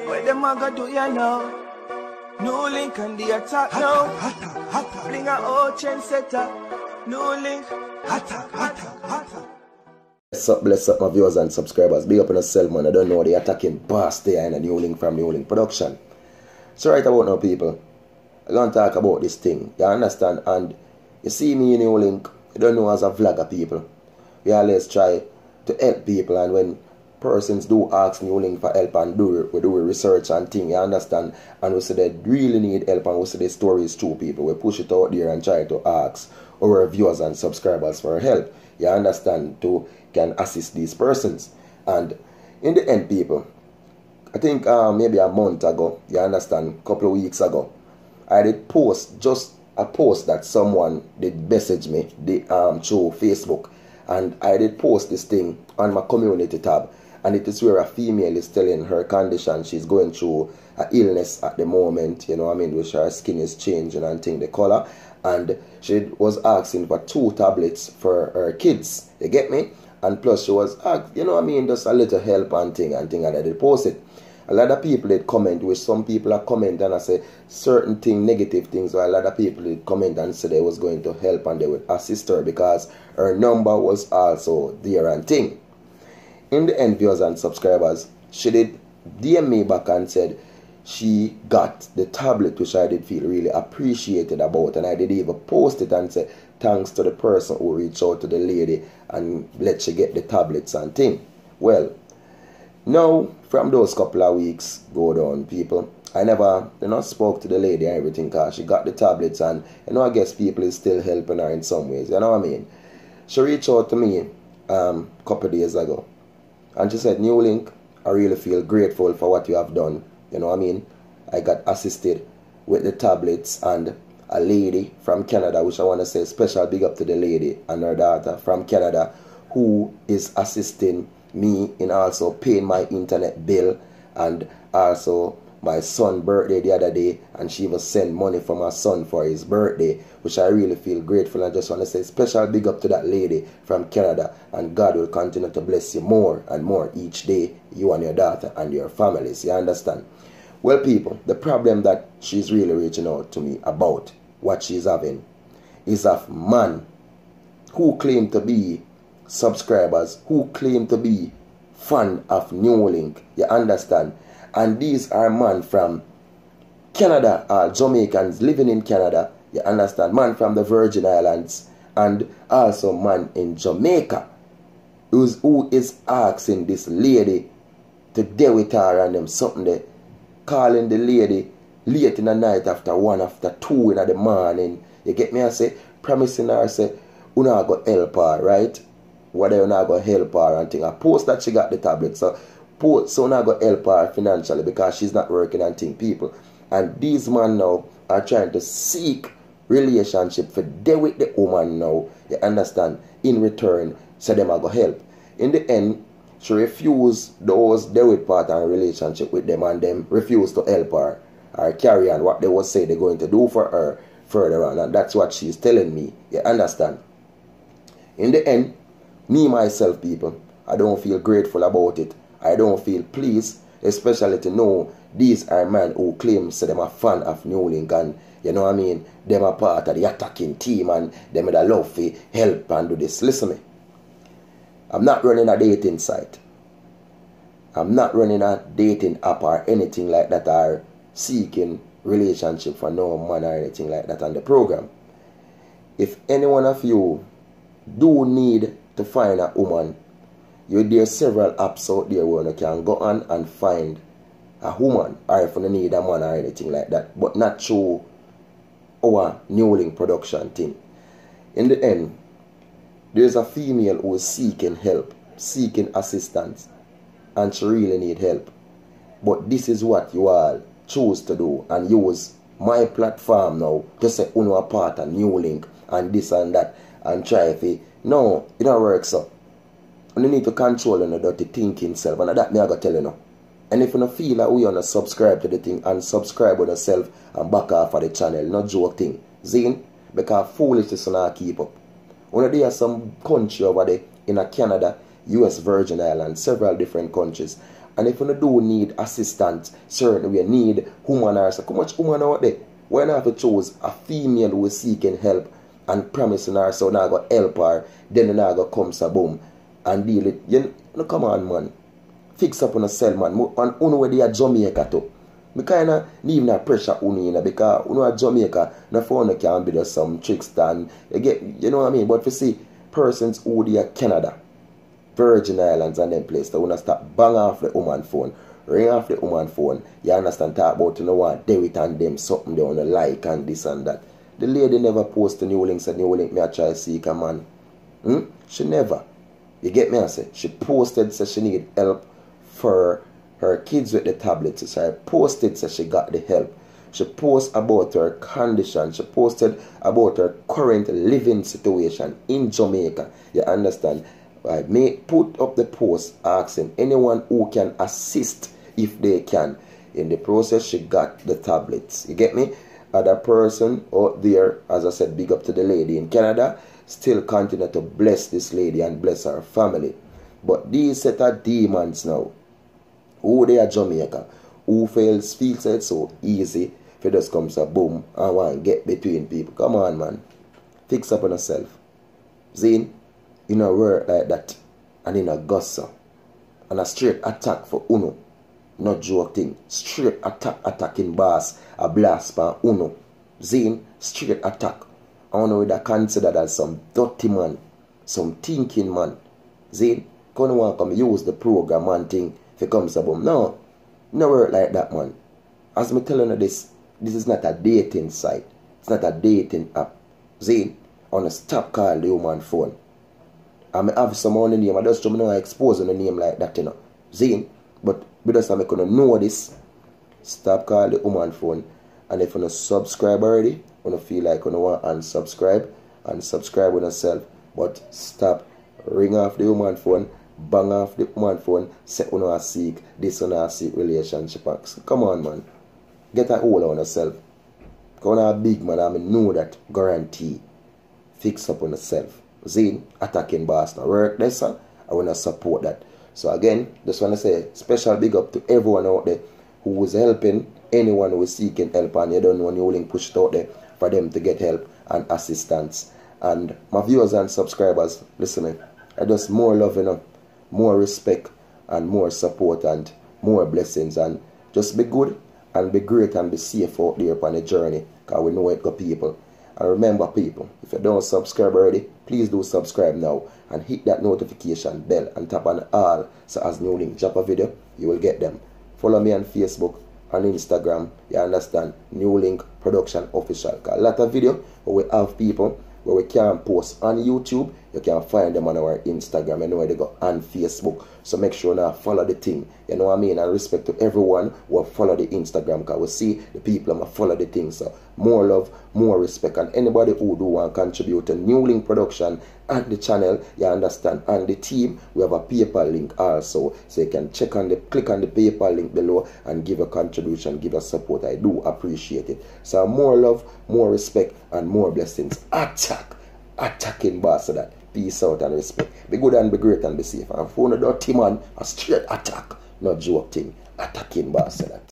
What them a go do ya now? New link and the attack now. Bring a old chain setter. New link. Bless up my viewers and subscribers. Big up on yourself, man. I don't know the attacking boss there in a New Link from New Link Production. So right about now, people, I'm going to talk about this thing. You understand? And you see me in New Link, you don't know as a vlogger, people. We always try to help people, and when persons do ask New Link for help and we do research and thing, you understand? And we say they really need help, and we say the story is true, people. We push it out there and try to ask our viewers and subscribers for help. You understand? To can assist these persons. And in the end, people, I think maybe a month ago, you understand, a couple of weeks ago, I did post just a post that someone did message me through Facebook, and I did post this thing on my community tab, and it is where a female is telling her condition. She's going through an illness at the moment, you know what I mean, which her skin is changing and thing, the color, and she was asking for 2 tablets for her kids, you get me? And plus she was asked, you know what I mean, just a little help and thing, and I did post it. A lot of people did comment, which some people are comment and I say certain thing, negative things, while a lot of people did comment and say they was going to help and they would assist her because her number was also there and thing. In the end, viewers and subscribers, she did DM me back and said she got the tablet, which I did feel really appreciated about, and I did even post it and say thanks to the person who reached out to the lady and let she get the tablets and thing. Well, now from those couple of weeks go down, people, I never spoke to the lady and everything because she got the tablets, and I guess people is still helping her in some ways, you know what I mean. She reached out to me a couple of days ago and she said, New Link, I really feel grateful for what you have done, you know what I mean. I got assisted with the tablets, and a lady from Canada, which I want to say special big up to the lady and her daughter from Canada, who is assisting me in also paying my internet bill, and also my son's birthday the other day, and she even sent money for my son for his birthday, which I really feel grateful. I just want to say special big up to that lady from Canada, and God will continue to bless you more and more each day, you and your daughter and your families, you understand. Well, people, the problem that she's really reaching out to me about, what she's having, is of man who claim to be subscribers, who claim to be fan of New Link, you understand. And these are man from Canada, Jamaicans living in Canada, you understand, man from the Virgin Islands, and also man in Jamaica, who is asking this lady to deal with her and them something there, calling the lady late in the night after 1, after 2 in the morning, you get me, I say, promising her, say, you not go help her, right? Whether you not go help her and thing. I post that she got the tablet, so you not go help her financially because she's not working and thing, people. And these men now are trying to seek relationship for deal with the woman now, you understand, in return, so them are go help. In the end, she refused those deal with part and relationship with them, and them refused to help her or carry on what they would say they're going to do for her further on, and that's what she's telling me, you understand. In the end, me myself, people, I don't feel grateful about it. I don't feel pleased, especially to know these are men who claim say them a fan of New Link, and you know what I mean, them are part of the attacking team, and them would love to help and do this. Listen me, I'm not running a dating site. I'm not running a dating app or anything like that, or seeking relationship for no man or anything like that on the program. If any one of you do need to find a woman, there's several apps out there where you can go on and find a woman, or if you need a man or anything like that, but not through our New Link production thing. In the end, there's a female who is seeking help, seeking assistance, and she really need help. But this is what you all choose to do, and use my platform now to say you are part of New Link and this and that, and try to, no, it don't work so. You need to control your dirty thinking self, and that me I got tell you now. And if you don't feel like we want to subscribe to the thing, and subscribe on yourself and back off of the channel, not joke thing. Zine, because foolishness will not keep up. When there is some country over there in Canada, US Virgin Islands, several different countries. And if you do need assistance, certainly we need woman or so. How much woman out there? Why not have to choose a female who is seeking help and promising her so now go help her, then you now go come so boom and deal it. You know, come on, man. Fix up on a cell, man. And uno where they are Jamaica too. Me kinda leave no pressure uno because uno at Jamaica, no phone can be just some tricks and you get, you know what I mean? But for see persons who they are Canada, Virgin Islands and them place, they wanna start bang off the woman phone, ring off the woman phone. You understand? Talk about you know what, do it and them something they wanna like and this and that. The lady never post a new link, said new link me I try to seek a man. She never. You get me I say? She posted said she need help for her kids with the tablets. So she posted said she got the help. She posted about her condition. She posted about her current living situation in Jamaica. You understand? I may put up the post asking anyone who can assist if they can. In the process, she got the tablets. You get me? Other person out there, as I said, big up to the lady in Canada, still continue to bless this lady and bless her family. But these set of demons now, who they are Jamaica, who feels it so easy, if it just comes a boom and want to get between people. Come on, man. Fix up on yourself. Zine, you know, work like that. And in a gossip. And a straight attack for Uno. Not joke thing. Straight attack, attacking boss. A blast for Uno. Zine, straight attack. I want to really consider that some dirty man. Some thinking man. Zine, don't want to come use the program and thing if it comes about. No. No work like that, man. As me telling you this is not a dating site. It's not a dating app. Zine, I want to stop calling the human phone. I may have some on the name. I just don't know I expose on the name like that, you know. Zine, but because I'm going to know this, stop calling the woman phone. And if you don't subscribe already, you don't feel like you don't want to unsubscribe, and subscribe on yourself. But stop, ring off the woman phone, bang off the woman phone, say you don't seek this, you don't seek relationship. Come on, man. Get a hold on yourself. Because I'm a big man, I know that guarantee. Fix up on yourself. Zine, attacking boss now work this son. I want to support that. So again, just want to say special big up to everyone out there who is helping anyone who is seeking help and you don't know new link pushed out there for them to get help and assistance. And my viewers and subscribers listening, I just more love, you know, more respect and more support and more blessings, and just be good and be great and be safe out there upon the journey, because we know it got people. And remember people, if you don't subscribe already, please do subscribe now and hit that notification bell and tap on all, so as new link drop a video, you will get them. Follow me on Facebook and Instagram, you understand, New Link Production Official. A lot of video where we have people where we can post on YouTube, you can find them on our Instagram, you know where they go, on Facebook. So make sure now follow the thing, you know what I mean, and respect to everyone who follow the Instagram, because we see the people who follow the thing. So more love, more respect, and anybody who do want to contribute to New Link Production and the channel, you understand, and the team, we have a PayPal link also, so you can click on the PayPal link below and give a contribution, give a support. I do appreciate it. So more love, more respect, and more blessings. Attacking boss, so that peace out and respect. Be good and be great and be safe. And for no dirty man, a straight attack, not joke thing. Attacking boss, so that.